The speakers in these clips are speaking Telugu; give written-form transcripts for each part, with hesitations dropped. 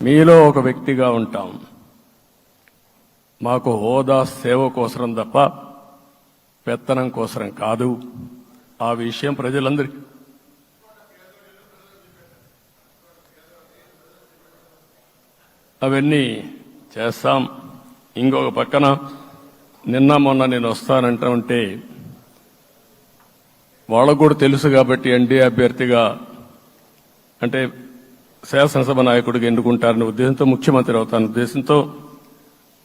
మీలో ఒక వ్యక్తిగా ఉంటాం. మాకు హోదా సేవ కోసరం తప్ప పెత్తనం కోసరం కాదు. ఆ విషయం ప్రజలందరికీ అవన్నీ చేస్తాం. ఇంకొక పక్కన నిన్న మొన్న నేను వస్తానంటా ఉంటే వాళ్ళకు కూడా తెలుసు కాబట్టి ఎన్డీఏ అభ్యర్థిగా అంటే శాసనసభ నాయకుడిగా ఎన్నుకుంటారనే ఉద్దేశంతో ముఖ్యమంత్రి అవుతాను ఉద్దేశంతో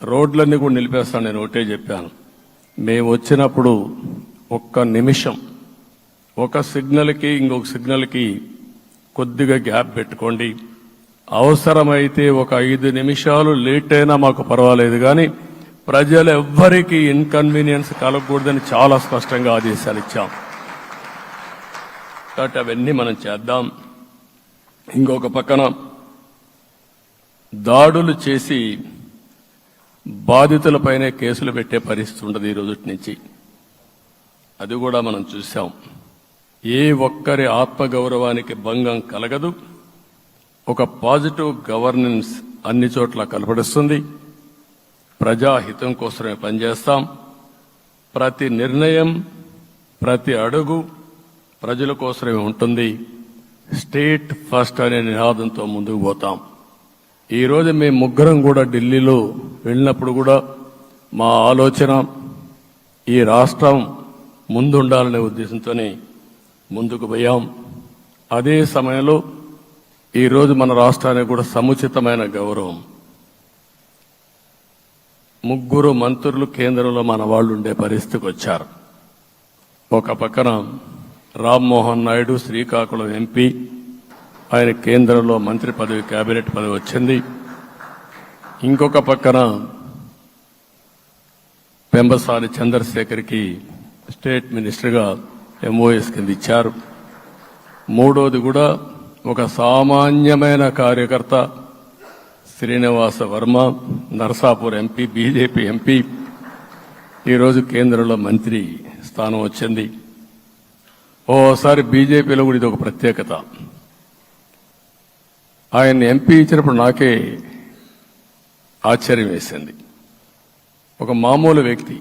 రోడ్లన్నీ కూడా నిలిపేస్తాను. నేను ఒకటే చెప్పాను, మేము వచ్చినప్పుడు ఒక్క నిమిషం ఒక సిగ్నల్కి ఇంకొక సిగ్నల్కి కొద్దిగా గ్యాప్ పెట్టుకోండి. అవసరమైతే ఒక 5 నిమిషాలు లేట్ అయినా మాకు పర్వాలేదు, కానీ ప్రజలు ఎవ్వరికీ ఇన్కన్వీనియన్స్ కలగకూడదని చాలా స్పష్టంగా ఆదేశాలు ఇచ్చాం. కాబట్టి అవన్నీ మనం చేద్దాం. ఇంకొక పక్కన దాడులు చేసి బాధితులపైనే కేసులు పెట్టే పరిస్థితి ఉండదు ఈ రోజు నుంచి. అది కూడా మనం చూసాం. ఏ ఒక్కరి ఆత్మగౌరవానికి భంగం కలగదు. ఒక పాజిటివ్ గవర్నెన్స్ అన్ని చోట్ల కనపడుస్తుంది. ప్రజాహితం కోసమే పనిచేస్తాం. ప్రతి నిర్ణయం ప్రతి అడుగు ప్రజల కోసమే ఉంటుంది. స్టేట్ ఫస్ట్ అనే నినాదంతో ముందుకు పోతాం. ఈరోజు మేము ముగ్గురం కూడా ఢిల్లీలో వెళ్ళినప్పుడు కూడా మా ఆలోచన ఈ రాష్ట్రం ముందుండాలనే ఉద్దేశంతోనే ముందుకు పోయాం. అదే సమయంలో ఈరోజు మన రాష్ట్రానికి కూడా సముచితమైన గౌరవం. 3 మంత్రులు కేంద్రంలో మన వాళ్ళు ఉండే పరిస్థితికి వచ్చారు. ఒక పక్కన రామ్మోహన్ నాయుడు శ్రీకాకుళం ఎంపీ, ఆయన కేంద్రంలో మంత్రి పదవి కేబినెట్ పదవి వచ్చింది. ఇంకొక పక్కన పెంబసాని చంద్రశేఖర్కి స్టేట్ మినిస్టర్గా ఎంఓఎస్ కింద ఇచ్చారు. మూడోది కూడా ఒక సామాన్యమైన కార్యకర్త Srinivasa Varma Narasapur MP, BJP MP, ఈరోజు కేంద్రంలో మంత్రి స్థానం వచ్చింది. ఓసారి బీజేపీలో కూడా ఇది ఒక ప్రత్యేకత. ఆయన ఎంపీ ఇచ్చినప్పుడు నాకే ఆశ్చర్యం వేసింది. ఒక మామూలు వ్యక్తి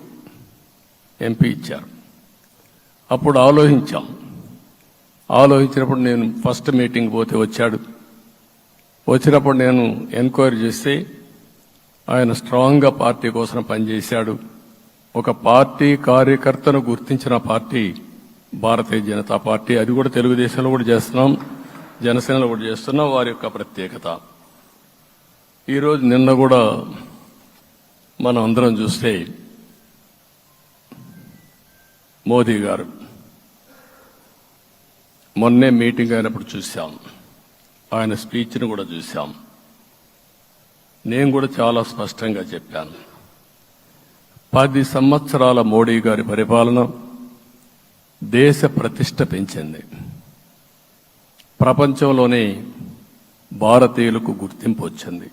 ఎంపీ ఇచ్చారు. అప్పుడు ఆలోచించినప్పుడు నేను ఫస్ట్ మీటింగ్ పోతే వచ్చాడు. వచ్చినప్పుడు నేను ఎంక్వైరీ చేస్తే ఆయన స్ట్రాంగ్గా పార్టీ కోసం పనిచేశాడు. ఒక పార్టీ కార్యకర్తను గుర్తించిన పార్టీ భారతీయ జనతా పార్టీ. అది కూడా తెలుగుదేశంలో కూడా చేస్తున్నాం, జనసేనలో కూడా చేస్తున్నాం. వారి యొక్క ప్రత్యేకత. ఈరోజు నిన్న కూడా మనం అందరం చూస్తే మోదీ గారు మొన్నే మీటింగ్ అయినప్పుడు చూశాం. ఆయన స్పీచ్ను కూడా చూశాం. నేను కూడా చాలా స్పష్టంగా చెప్పాను, 10 సంవత్సరాల మోడీ గారి పరిపాలన దేశ ప్రతిష్ట పెంచింది. ప్రపంచంలోనే భారతీయులకు గుర్తింపు వచ్చింది.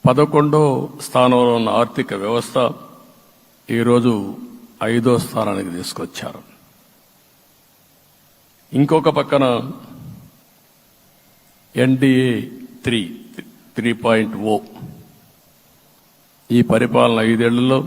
11వ స్థానంలో ఉన్న ఆర్థిక వ్యవస్థ ఈరోజు 5వ స్థానానికి తీసుకొచ్చారు. ఇంకొక పక్కన ఎన్డీఏ 3.0 ఈ పరిపాలన 5 ఏళ్లలో